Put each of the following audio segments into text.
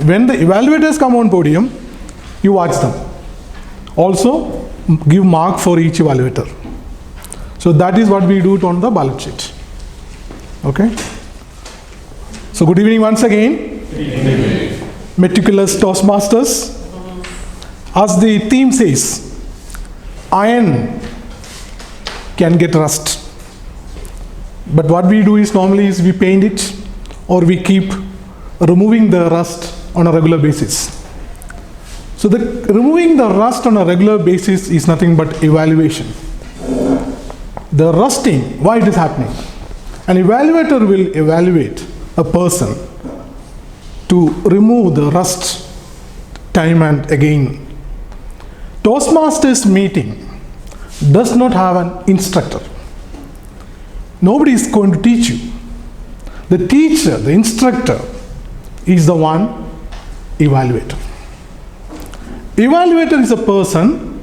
when the evaluators come on podium, you watch them. Also, give mark for each evaluator. So that is what we do on the ballot sheet. Okay? So good evening once again. Good evening. Meticulous Toastmasters. As the theme says, iron can get rust. But what we do is normally is we paint it or we keep removing the rust on a regular basis. So removing the rust on a regular basis is nothing but evaluation. The rusting, why it is happening? An evaluator will evaluate a person to remove the rust time and again. Toastmasters meeting does not have an instructor. Nobody is going to teach you. The teacher, the instructor, is the one evaluator. Evaluator is a person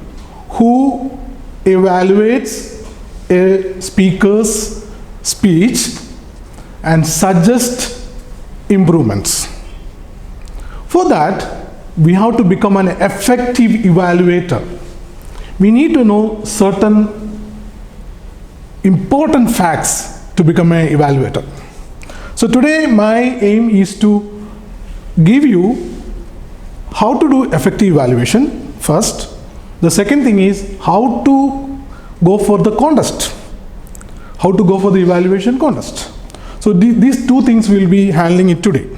who evaluates a speaker's speech and suggests improvements. For that, we have to become an effective evaluator. We need to know certain important facts to become an evaluator. So today my aim is to give you how to do effective evaluation first. The second thing is how to go for the contest. How to go for the evaluation contest. So these two things we'll be handling it today.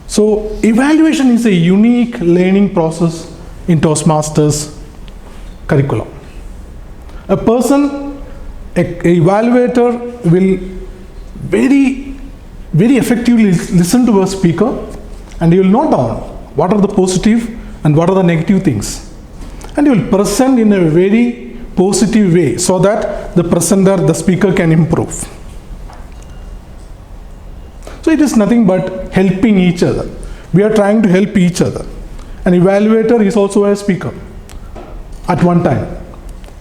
So evaluation is a unique learning process in Toastmasters curriculum. A person, an evaluator will very effectively listen to a speaker and he will note down what are the positive and what are the negative things. And he will present in a very positive way so that the presenter, the speaker can improve. So it is nothing but helping each other. We are trying to help each other. An evaluator is also a speaker at one time.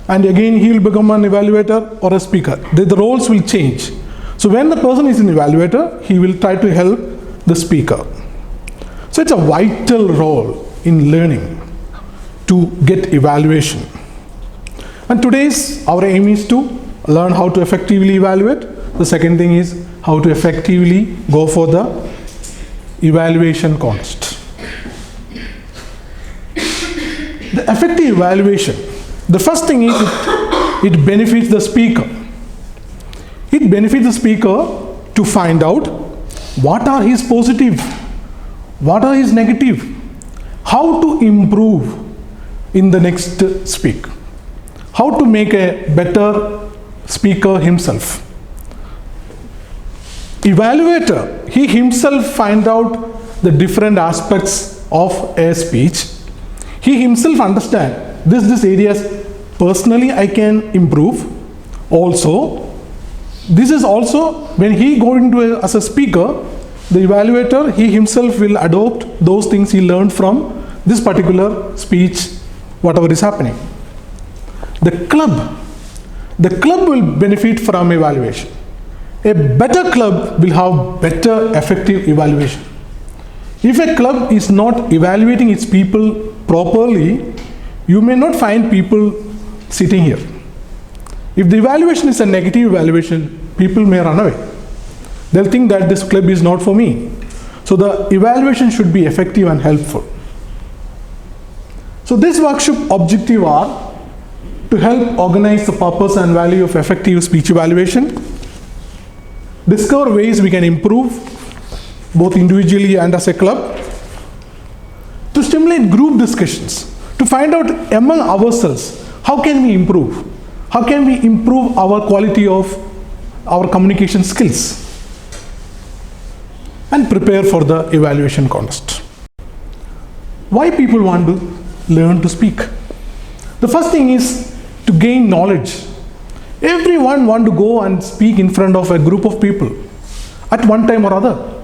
And again he will become an evaluator or a speaker. The roles will change. So when the person is an evaluator, he will try to help the speaker. So it's a vital role in learning to get evaluation. And today's our aim is to learn how to effectively evaluate. The second thing is how to effectively go for the evaluation contest. The effective evaluation, the first thing is it benefits the speaker. It benefits the speaker to find out what are his positive, what are his negative, how to improve in the next speak, how to make a better speaker himself. Evaluator, he himself find out the different aspects of a speech. He himself understand this areas personally I can improve. Also, this is also when he go into as a speaker, the evaluator, he himself will adopt those things he learned from this particular speech, whatever is happening. The club will benefit from evaluation. A better club will have better effective evaluation. If a club is not evaluating its people properly, you may not find people sitting here. If the evaluation is a negative evaluation, people may run away. They'll think that this club is not for me. So the evaluation should be effective and helpful. So this workshop objective are to help organize the purpose and value of effective speech evaluation, discover ways we can improve both individually and as a club, to stimulate group discussions, to find out among ourselves how can we improve, how can we improve our quality of our communication skills, and prepare for the evaluation contest. Why people want to learn to speak? The first thing is to gain knowledge. Everyone want to go and speak in front of a group of people at one time or other.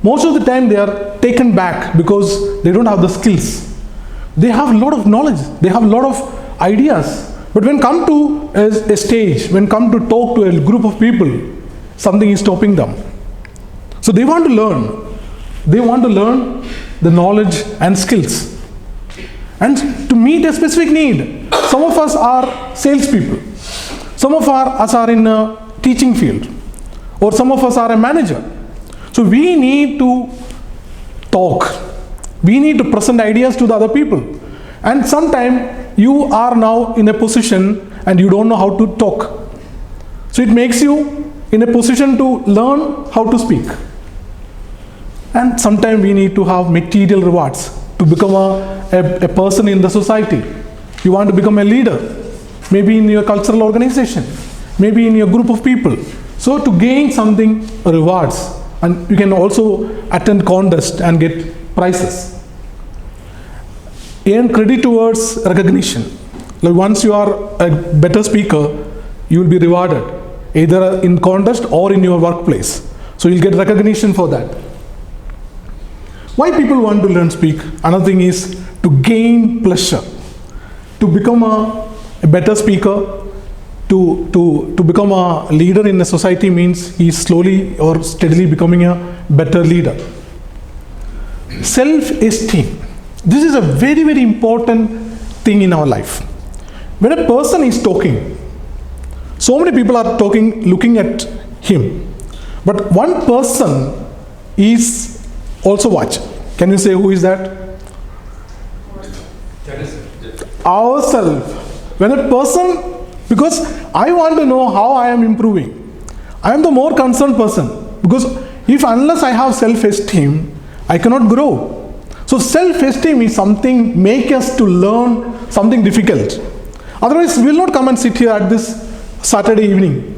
Most of the time they are taken back because they don't have the skills. They have a lot of knowledge, they have a lot of ideas, but when come to a stage, when come to talk to a group of people, something is stopping them. So they want to learn They want to learn the knowledge and skills. And to meet a specific need, some of us are salespeople. Some of us are in a teaching field. Or some of us are a manager. So we need to talk. We need to present ideas to the other people. And sometimes you are now in a position and you don't know how to talk. So it makes you in a position to learn how to speak. And sometimes we need to have material rewards to become a person in the society. You want to become a leader, maybe in your cultural organization, maybe in your group of people. So to gain something, rewards, and you can also attend contests and get prizes. Earn credit towards recognition. Like once you are a better speaker, you will be rewarded, either in contest or in your workplace. So you'll get recognition for that. Why people want to learn speak? Another thing is to gain pleasure. To become a better speaker, to become a leader in a society means he is slowly or steadily becoming a better leader. Self-esteem. This is a very, very important thing in our life. When a person is talking, so many people are talking, looking at him. But one person is also watching. Can you say who is that? Ourselves. When a person, because I want to know how I am improving. I am the more concerned person. Because unless I have self-esteem, I cannot grow. So self-esteem is something make us to learn something difficult. Otherwise, we will not come and sit here at this Saturday evening.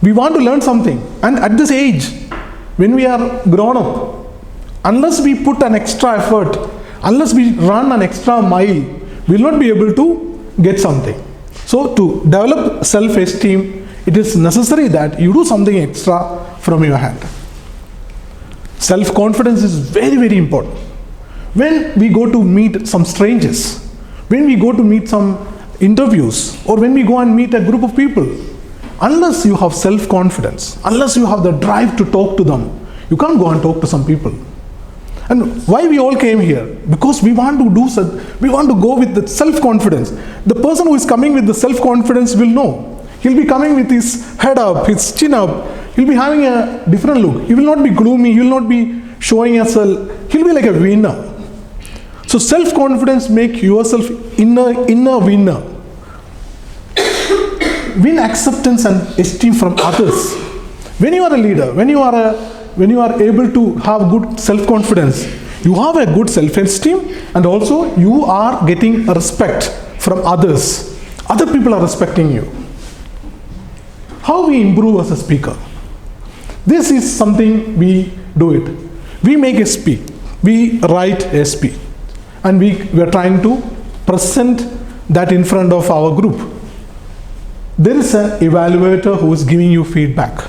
We want to learn something. And at this age, when we are grown up, unless we put an extra effort, unless we run an extra mile, we will not be able to get something. So to develop self-esteem, it is necessary that you do something extra from your hand. Self-confidence is very, very important. When we go to meet some strangers, when we go to meet some interviews, or when we go and meet a group of people, unless you have self-confidence, unless you have the drive to talk to them, you can't go and talk to some people. And why we all came here? Because we want to do such, we want to go with the self-confidence. The person who is coming with the self-confidence will know. He'll be coming with his head up, his chin up. He'll be having a different look. He will not be gloomy. He will not be showing us he'll be like a winner. So self-confidence make yourself inner winner. Win acceptance and esteem from others. When you are a leader, when you are able to have good self-confidence, you have a good self-esteem, and also you are getting a respect from others. Other people are respecting you. How we improve as a speaker? This is something we do it. We make a speech. We write a speech. And we are trying to present that in front of our group. There is an evaluator who is giving you feedback.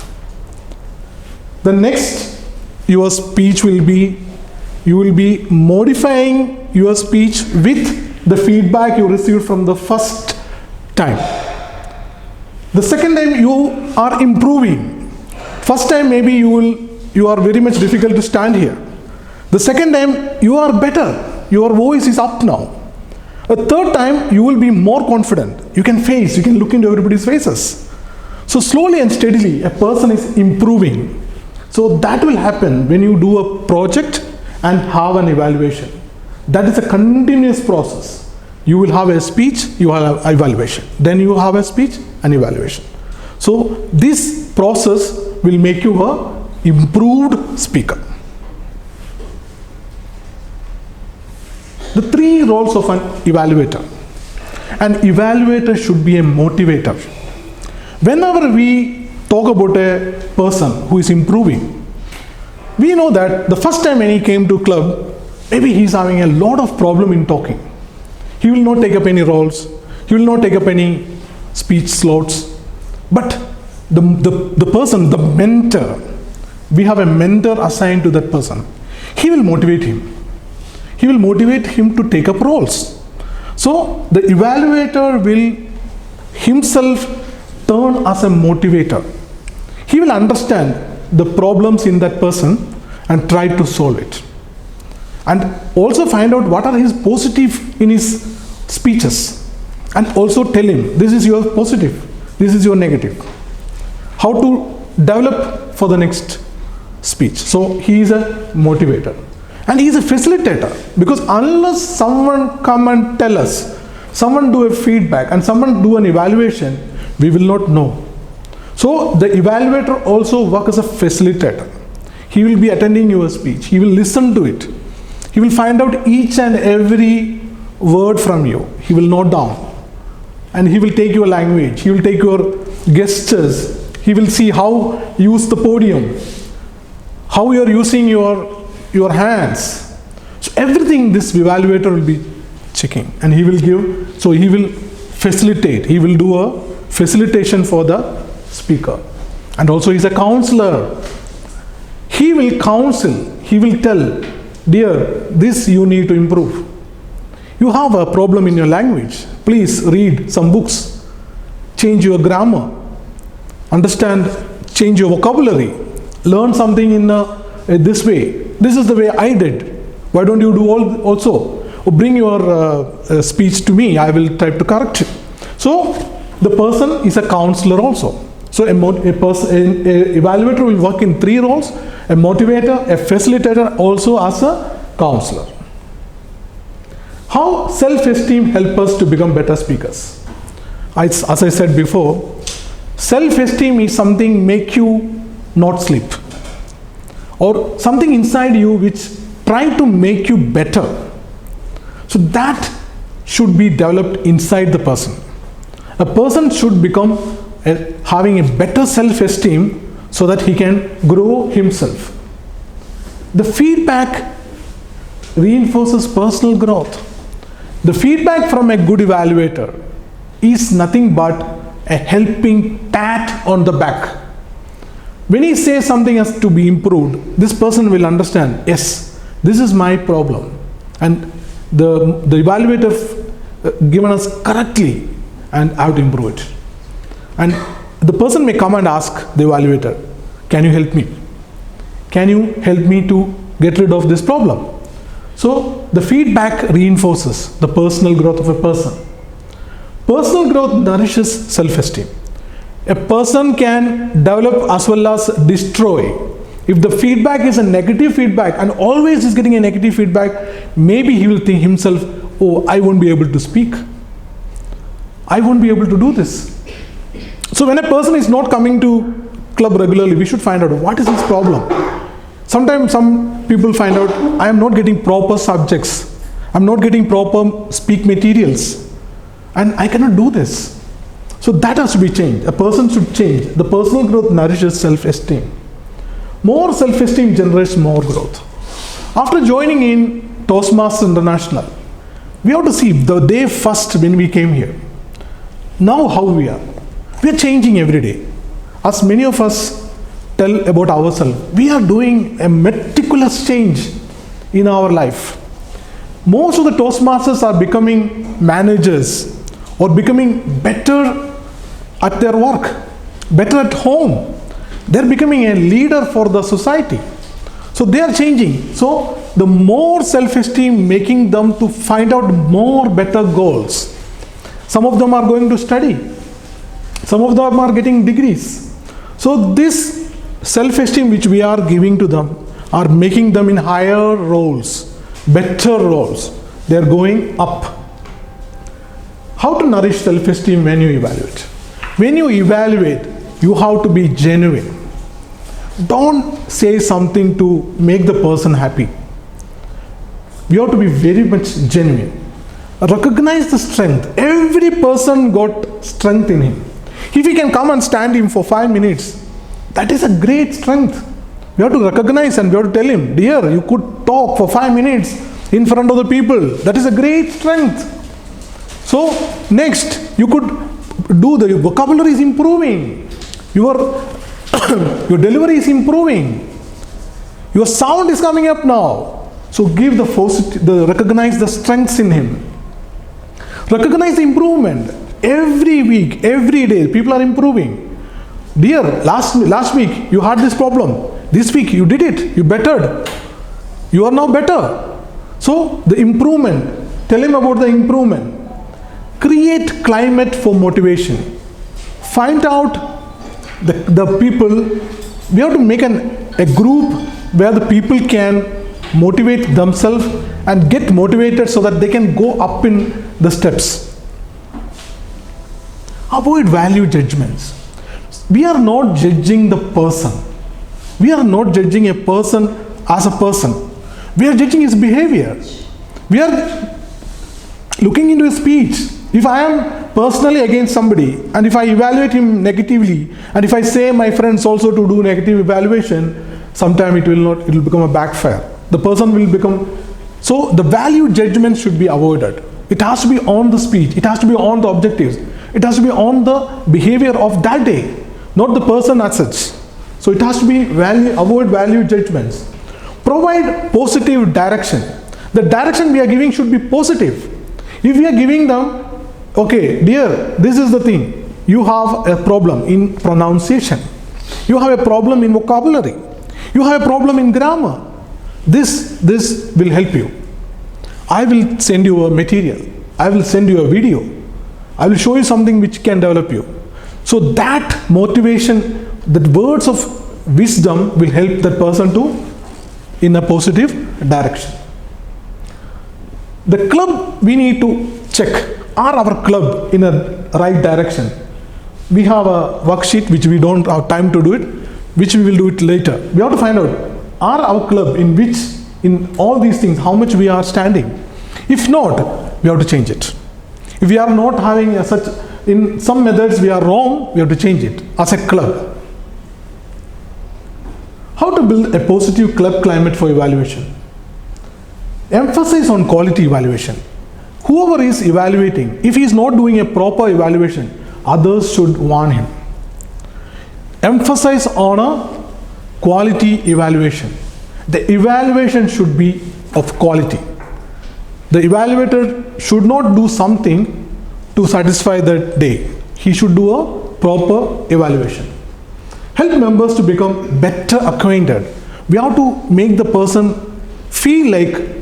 The next, your speech will be, you will be modifying your speech with the feedback you received from the first time. The second time you are improving. First time maybe you are very much difficult to stand here. The second time you are better. Your voice is up now. A third time you will be more confident. You can look into everybody's faces. So slowly and steadily a person is improving. So that will happen when you do a project and have an evaluation. That is a continuous process. You will have a speech, you will have evaluation. Then you have a speech and evaluation. So this process will make you an improved speaker. The three roles of an evaluator. An evaluator should be a motivator. Whenever we talk about a person who is improving, we know that the first time when he came to club, maybe he is having a lot of problem in talking. He will not take up any roles. He will not take up any speech slots. But the person, the mentor, we have a mentor assigned to that person. He will motivate him. He will motivate him to take up roles. So the evaluator will himself turn as a motivator. He will understand the problems in that person and try to solve it. and also find out what are his positive in his speeches, and also tell him this is your positive, this is your negative, how to develop for the next speech. So he is a motivator and he is a facilitator, because unless someone come and tell us, someone do a feedback and someone do an evaluation, we will not know. So the evaluator also works as a facilitator. He will be attending your speech, he will listen to it, he will find out each and every word from you, he will note down, and he will take your language, he will take your gestures, he will see how you use the podium, how you are using your hands. So everything this evaluator will be checking, and he will give, so he will facilitate, he will do a facilitation for the speaker. And also he is a counselor. He will counsel, he will tell, dear, this you need to improve. You have a problem in your language, please read some books, change your grammar, understand, change your vocabulary, learn something in this way. This is the way I did. Why don't you do also? Or bring your speech to me, I will try to correct it. So the person is a counselor also. So a evaluator will work in three roles: a motivator, a facilitator, also as a counselor. How self-esteem helps us to become better speakers? As I said before, self-esteem is something make you not sleep, or something inside you which try to make you better. So that should be developed inside the person. A person should become having a better self-esteem so that he can grow himself. The feedback reinforces personal growth. The feedback from a good evaluator is nothing but a helping pat on the back. When he says something has to be improved, this person will understand, yes, this is my problem, and the evaluator given us correctly, and I have to improve it. And the person may come and ask the evaluator, can you help me? Can you help me to get rid of this problem? So the feedback reinforces the personal growth of a person. Personal growth nourishes self-esteem. A person can develop as well as destroy. If the feedback is a negative feedback and always is getting a negative feedback, maybe he will think himself, oh, I won't be able to speak. I won't be able to do this. So when a person is not coming to club regularly, we should find out what is his problem. Sometimes some people find out, I am not getting proper subjects, I am not getting proper speak materials, and I cannot do this. So that has to be changed. A person should change. The personal growth nourishes self-esteem. More self-esteem generates more growth. After joining in Toastmasters International, we have to see the day first when we came here. Now how we are. We are changing every day. As many of us tell about ourselves, we are doing a meticulous change in our life. Most of the Toastmasters are becoming managers or becoming better at their work, better at home. They are becoming a leader for the society. So they are changing. So the more self-esteem making them to find out more better goals. Some of them are going to study. Some of them are getting degrees. So this self-esteem which we are giving to them are making them in higher roles, better roles. They are going up. How to nourish self-esteem when you evaluate? When you evaluate, you have to be genuine. Don't say something to make the person happy. You have to be very much genuine. Recognize the strength. Every person got strength in him. If he can come and stand him for 5 minutes, that is a great strength. We have to recognize and we have to tell him, dear, you could talk for 5 minutes in front of the people. That is a great strength. So next, you could do the vocabulary is improving. Your delivery is improving. Your sound is coming up now. So give recognize the strengths in him. Recognize the improvement. Every week, every day, people are improving. Dear, last week you had this problem. This week you did it. You bettered. You are now better. So the improvement, tell him about the improvement. Create climate for motivation. Find out the people. We have to make a group where the people can motivate themselves and get motivated so that they can go up in the steps. Avoid value judgments. We are not judging the person. We are not judging a person as a person. We are judging his behavior. We are looking into his speech. If I am personally against somebody and if I evaluate him negatively and if I say my friends also to do negative evaluation, sometime it will become a backfire. The person will become, so the value judgment should be avoided. It has to be on the speech. It has to be on the objectives. It has to be on the behavior of that day, not the person as such. So it has to be avoid value judgments. Provide positive direction. The direction we are giving should be positive. If we are giving them, okay, dear, this is the thing. You have a problem in pronunciation. You have a problem in vocabulary. You have a problem in grammar. This will help you. I will send you a material. I will send you a video. I will show you something which can develop you. So that motivation, the words of wisdom will help that person to in a positive direction. The club, we need to check, are our club in a right direction? We have a worksheet which we don't have time to do it, which we will do it later. We have to find out, are our club in all these things, how much we are standing? If not, we have to change it. If we are not having in some methods we are wrong, we have to change it as a club. How to build a positive club climate for evaluation? Emphasize on quality evaluation. Whoever is evaluating, if he is not doing a proper evaluation, others should warn him. Emphasize on a quality evaluation. The evaluation should be of quality. The evaluator should not do something to satisfy the day. He should do a proper evaluation. Help members to become better acquainted. We have to make the person feel like,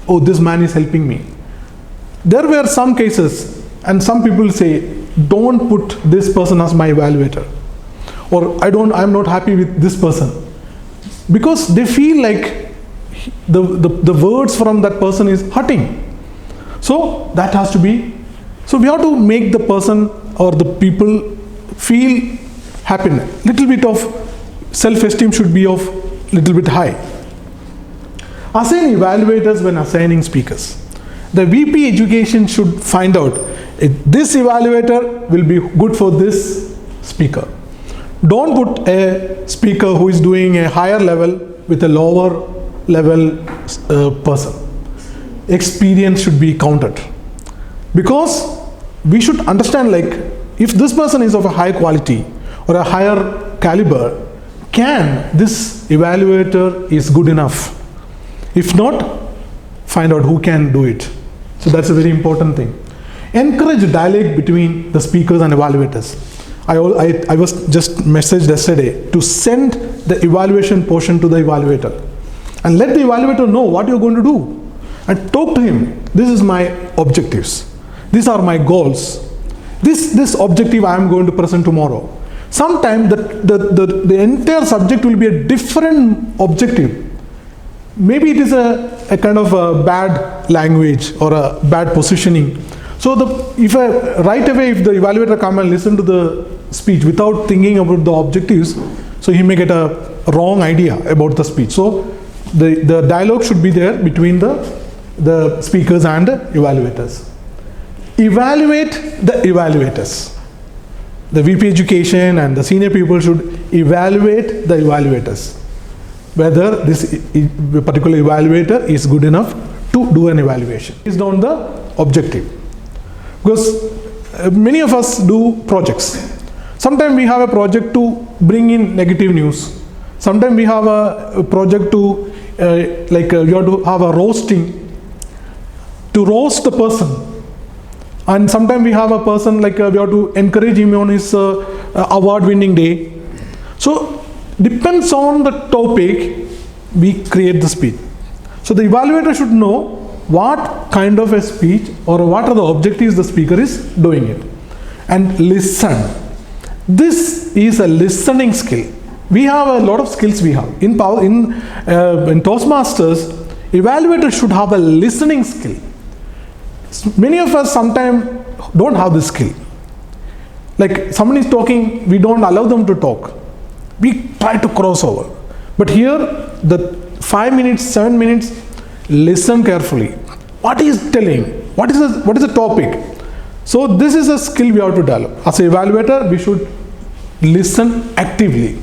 oh, this man is helping me. There were some cases, and some people say, don't put this person as my evaluator, or I'm not happy with this person, because they feel like the words from that person is hurting. So that has to be, so we have to make the person or the people feel happiness. Little bit of self-esteem should be of little bit high. Assign evaluators when assigning speakers. The VP education should find out if this evaluator will be good for this speaker. Don't put a speaker who is doing a higher level with a lower level person. Experience should be counted, because we should understand, like, if this person is of a high quality or a higher caliber, can this evaluator is good enough? If not, find out who can do it. So that's a very important thing. Encourage dialogue between the speakers and evaluators. I was just messaged yesterday to send the evaluation portion to the evaluator and let the evaluator know what you're going to do and talk to him. This is my objectives. These are my goals. This objective I am going to present tomorrow. Sometimes the entire subject will be a different objective. Maybe it is a kind of a bad language or a bad positioning. So if right away if the evaluator come and listen to the speech without thinking about the objectives, so he may get a wrong idea about the speech. So the dialogue should be there between the speakers and the evaluators. Evaluate the evaluators. The VP education and the senior people should evaluate the evaluators, whether this particular evaluator is good enough to do an evaluation based on the objective. Because many of us do projects. Sometimes we have a project to bring in negative news. Sometimes we have a project to you have to have a roasting, to roast the person. And sometimes we have a person we have to encourage him on his award winning day. So depends on the topic we create the speech. So the evaluator should know what kind of a speech or what are the objectives the speaker is doing it. And listen. This is a listening skill. We have a lot of skills we have. In Toastmasters, evaluator should have a listening skill. Many of us sometimes don't have this skill. Like someone is talking, we don't allow them to talk. We try to cross over. But here, the 5 minutes, 7 minutes, listen carefully. What is telling? What is the topic? So this is a skill we have to develop. As an evaluator, we should listen actively.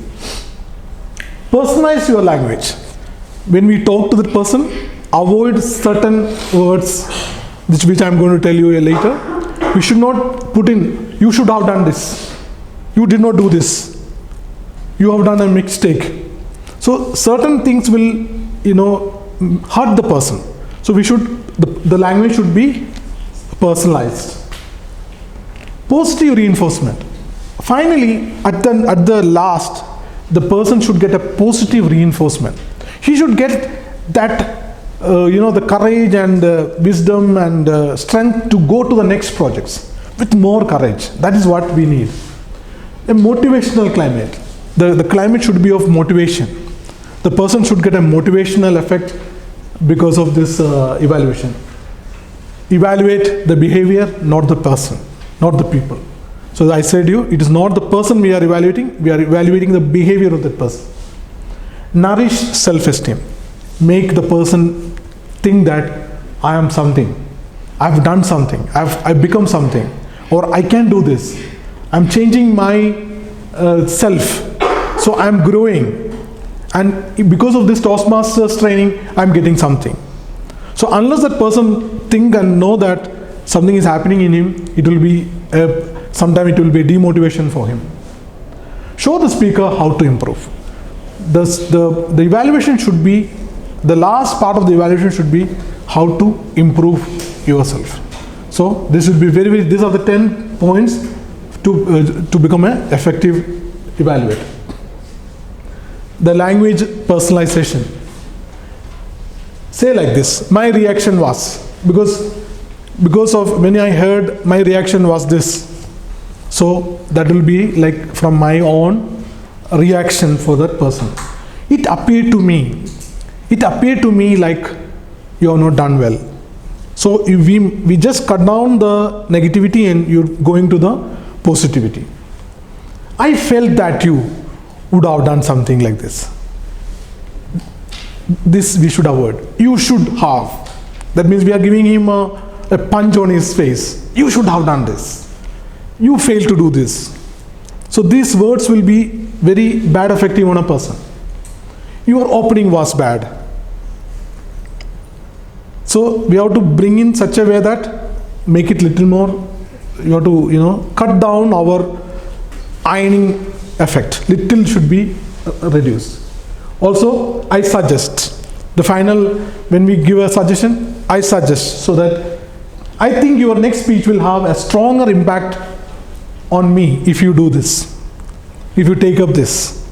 Personalize your language. When we talk to the person, avoid certain words which I am going to tell you later. We should not put in, you should have done this. You did not do this. You have done a mistake. So certain things will, hurt the person. So we should, the language should be personalized. Positive reinforcement. Finally, at the last, the person should get a positive reinforcement. He should get that, the courage and wisdom and strength to go to the next projects with more courage. That is what we need. A motivational climate. The climate should be of motivation. The person should get a motivational effect because of this evaluation. Evaluate the behavior, not the person, not the people. So I said it is not the person we are evaluating the behavior of that person. Nourish self-esteem. Make the person think that I am something, I've done something, I've become something, or I can do this. I'm changing my self, so I'm growing. And because of this Toastmasters training, I'm getting something. So unless that person think and know that something is happening in him, it will be sometimes it will be demotivation for him. Show the speaker how to improve. The evaluation should be, the last part of the evaluation should be how to improve yourself. So this will be these are the 10 points to become an effective evaluator. The language personalization. Say like this, my reaction was, because of when I heard, my reaction was this. So that will be like from my own reaction for that person. It appeared to me like you have not done well. So if we just cut down the negativity and you're going to the positivity. I felt that you would have done something like this. This we should avoid. You should have. That means we are giving him a punch on his face. You should have done this. You failed to do this. So these words will be very bad effective on a person. Your opening was bad. So we have to bring in such a way that make it little more, you have to cut down our ironing effect. Little should be reduced. Also, I suggest. The final, when we give a suggestion, I suggest, so that I think your next speech will have a stronger impact on me if you do this, if you take up this.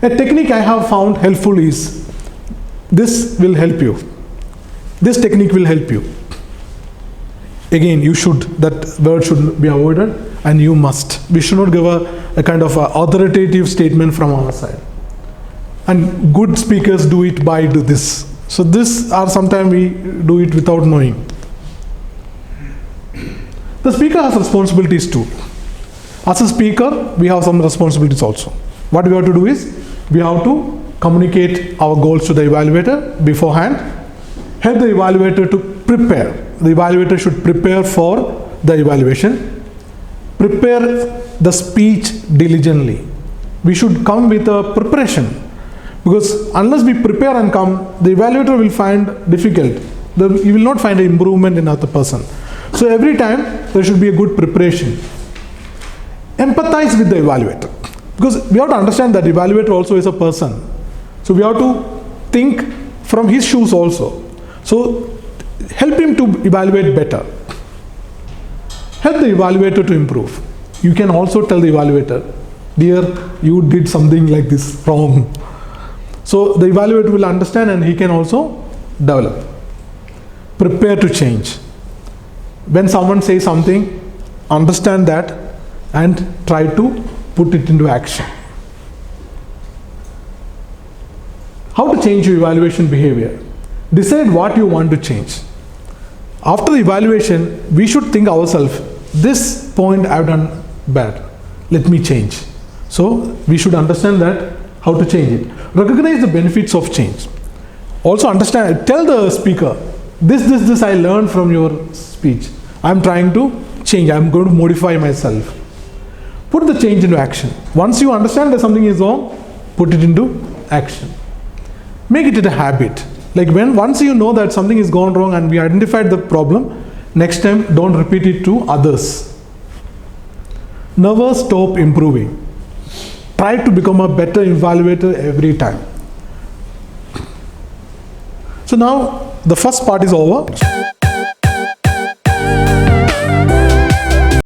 A technique I have found helpful is, this will help you. This technique will help you. Again, that word should be avoided, and you must. We should not give a kind of authoritative statement from our side. And good speakers do it by this. So this are sometimes we do it without knowing. The speaker has responsibilities too. As a speaker, we have some responsibilities also. What we have to do is, we have to communicate our goals to the evaluator beforehand. Help the evaluator to prepare. The evaluator should prepare for the evaluation. Prepare the speech diligently. We should come with a preparation. Because unless we prepare and come, the evaluator will find difficult. He will not find an improvement in other person. So every time there should be a good preparation. Empathize with the evaluator. Because we have to understand that evaluator also is a person. So we have to think from his shoes also. So help him to evaluate better. Help the evaluator to improve. You can also tell the evaluator, dear, you did something like this wrong. So the evaluator will understand and he can also develop. prepare to change. When someone says something, understand that and try to put it into action. How to change your evaluation behavior? Decide what you want to change. After the evaluation, we should think ourselves, this point I've done bad, let me change. So we should understand that, how to change it. Recognize the benefits of change. Also understand, tell the speaker, this I learned from your speech. I'm trying to change, I'm going to modify myself. Put the change into action. Once you understand that something is wrong, put it into action. Make it a habit. Like once you know that something is gone wrong and we identified the problem, next time don't repeat it to others. Never stop improving. Try to become a better evaluator every time. So now the first part is over.